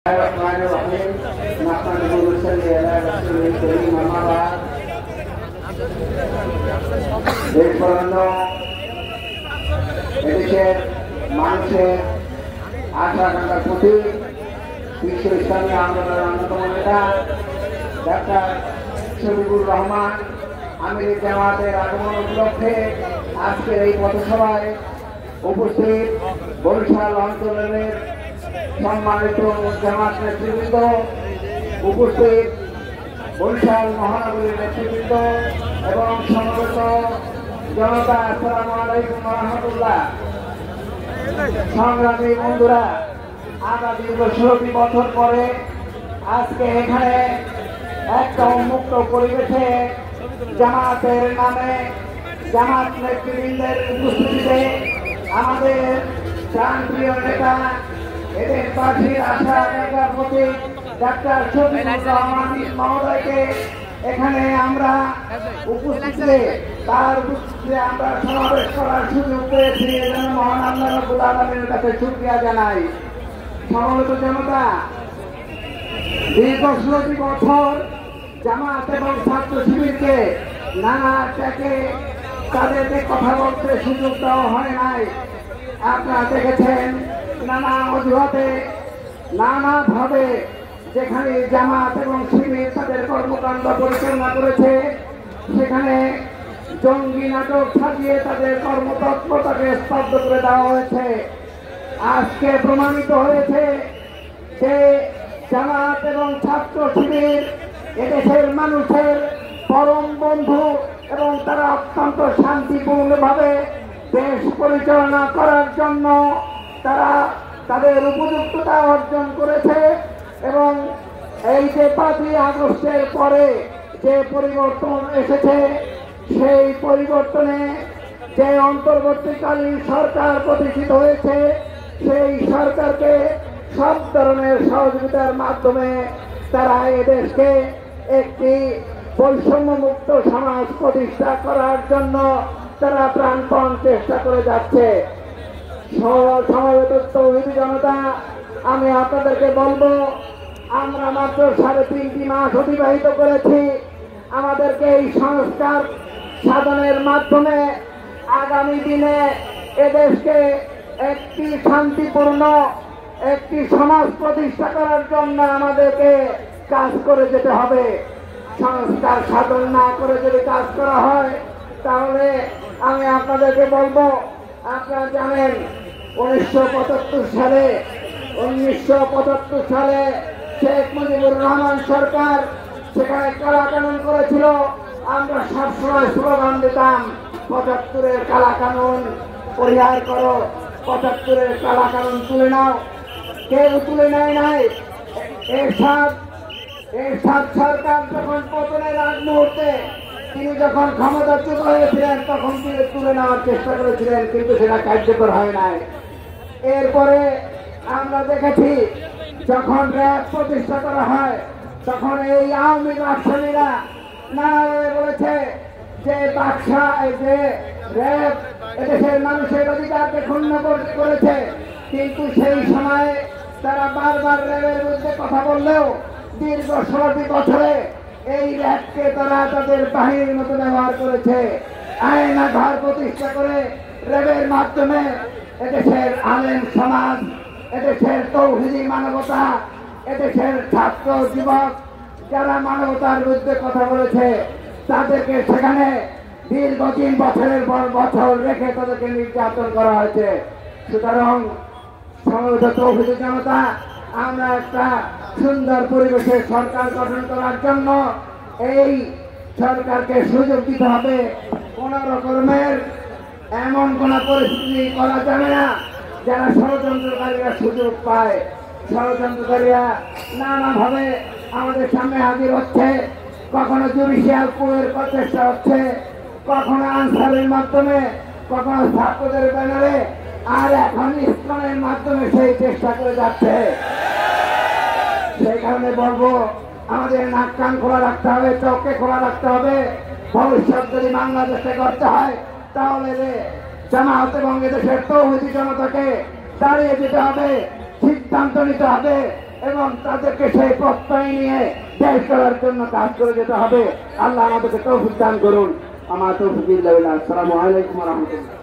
এদেশের মানুষের আশা আকাঙ্ক্ষার প্রতি বিশ্ব ইসলামী আন্দোলনের অন্যতম নেতা ডাক্তার শফিকুর রহমান আমির জামাতের আগমন উপলক্ষে আজকের এই পথসভায় উপস্থিত বরিশাল অঞ্চলের সম্মানিত জামাত নেতৃবৃন্দ, উপস্থিত বরিশাল মহানগরীর নেতৃবৃন্দ এবং সমবেত জনতা, আসসালামু আলাইকুম ওয়া রাহমাতুল্লাহ। সংগ্রামী বন্ধুরা, আগামী দীর্ঘ 16 বছর পরে আজকে এখানে একটা উন্মুক্ত পরিবেশে জামাতের নামে জামাত নেতৃবৃন্দের উপস্থিতিতে আমাদের প্রাণপ্রিয় নেতা এদের পার্টির আশা আকাঙ্ক্ষার প্রতি ডাক্তার শফিকুর রহমান মহোদয়কে এখানে আমরা উপস্থিতিতে তার উপস্থিতিতে আমরা সমাবেশ করার সুযোগ পেয়েছি। এজন্য মহান আল্লাহ রাব্বুল আলামিনের কাছে শুকরিয়া জানাই। সমবেত জনতা, দীর্ঘ 16 বছর জামাত এবং ছাত্র শিবিরকে নানা ট্যাকে তাদেরকে কথা বলতে সুযোগ দেওয়া হয় নাই। আপনারা দেখেছেন নানা অজুহাতে নানাভাবে যেখানে জামাত এবং শিবির তাদের কর্মকাণ্ড পরিচালনা করেছে, সেখানে জঙ্গি নাটক সাজিয়ে তাদের কর্মতৎপরতাকে স্তব্ধ করে দেওয়া হয়েছে। আজকে প্রমাণিত হয়েছে যে জামাত এবং ছাত্র শিবির এদেশের মানুষের পরম বন্ধু এবং তারা অত্যন্ত শান্তিপূর্ণভাবে দেশ পরিচালনা করার জন্য তারা তাদের উপযুক্ততা অর্জন করেছে। এবং এই যে 5ই আগস্টের পরে যে পরিবর্তন এসেছে, সেই পরিবর্তনে যে অন্তর্বর্তীকালীন সরকার প্রতিষ্ঠিত হয়েছে, সেই সরকারকে সব ধরনের সহযোগিতার মাধ্যমে তারা এদেশকে একটি বৈষম্যমুক্ত সমাজ প্রতিষ্ঠা করার জন্য তারা প্রাণপণ চেষ্টা করে যাচ্ছে। সমবেত তৌহিদি জনতা, আমি আপনাদেরকে বলবো, আমরা মাত্র 3.5 মাস অতিবাহিত করেছি। আমাদেরকে এই সংস্কার সাধনের মাধ্যমে আগামী দিনে এদেশকে একটি শান্তিপূর্ণ একটি সমাজ প্রতিষ্ঠা করার জন্য আমাদেরকে কাজ করে যেতে হবে। সংস্কার সাধন না করে যদি কাজ করা হয়, তাহলে আমি আপনাদেরকে বলবো, আপনারা জানেন 1975 সালে শেখ মুজিবুর রহমান সরকার সেখানে কালাকানুন করেছিল। আমরা সবসময় স্লোগান দিতাম, 75-এর কালাকানুন পরিহার করো, 75-এর কালাকানুন তুলে নাও। কেউ তুলে নেয় নাই। এরশাদ সরকার যখন পতনের আগ মুহূর্তে তিনি যখন ক্ষমতাচ্যুত হয়েছিলেন, তখন তিনি তুলে নেওয়ার চেষ্টা করেছিলেন, কিন্তু সেটা কার্যকর হয় নাই। এরপরে আমরা দেখেছি যখন র্যাব প্রতিষ্ঠা করা হয়, তখন এই আওয়ামী রাষ্ট্রীরা নানাভাবে বলেছে যে যে র্যাব এদেশের মানুষের অধিকারকে ক্ষুণ্ণ করেছে। কিন্তু সেই সময়ে তারা বারবার র্যাবের বিরুদ্ধে কথা বললেও দীর্ঘ 16 বছরে এই র্যাবকে তারা তাদের বাহিনীর মতো ব্যবহার করেছে। আয়না ঘর প্রতিষ্ঠা করে র্যাবের মাধ্যমে এদেশের আলেম সমাজ, এদেশের তৌহিদি মানবতা, এদেশের ছাত্র যুবক যারা মানবতার বিরুদ্ধে কথা বলেছে, তাদেরকে সেখানে দীর্ঘদিন বছরের পর বছর রেখে তাদেরকে নির্যাতন করা হয়েছে। সুতরাং সমবেত তৌহিদি জনতা, আমরা একটা সুন্দর পরিবেশে সরকার গঠন করার জন্য এই সরকারকে সুযোগ দিতে হবে। কোন রকমের এমন কোন পরিস্থিতি করা যাবে না যারা ষড়যন্ত্রকারীরা সুযোগ পায়। ষড়যন্ত্রকারীরা নানাভাবে আমাদের সামনে হাজির হচ্ছে। কখনো জুডিশিয়াল কুয়ের প্রচেষ্টা হচ্ছে, কখনো আনসারের মাধ্যমে, কখনো ছাত্রদের ব্যানারে, আর এখন ইসলামের মাধ্যমে সেই চেষ্টা করে যাচ্ছে। সেই কারণে বলবো, আমাদের নাক কান খোলা রাখতে হবে, চোখকে খোলা রাখতে হবে। ভবিষ্যৎ যদি বাংলাদেশে করতে হয়, তাহলে জামাত এবং এদেশের তৌহিদি জনতাকে দাঁড়িয়ে যেতে হবে, সিদ্ধান্ত নিতে হবে এবং তাদেরকে সেই প্রত্যয় নিয়ে দেশ চলার জন্য কাজ করে যেতে হবে। আল্লাহ আমাদেরকে তৌফিক দান করুন। আমার তৌফিক বিল্লাহ। আসসালামু আলাইকুম ওয়া রাহমাতুল্লাহ।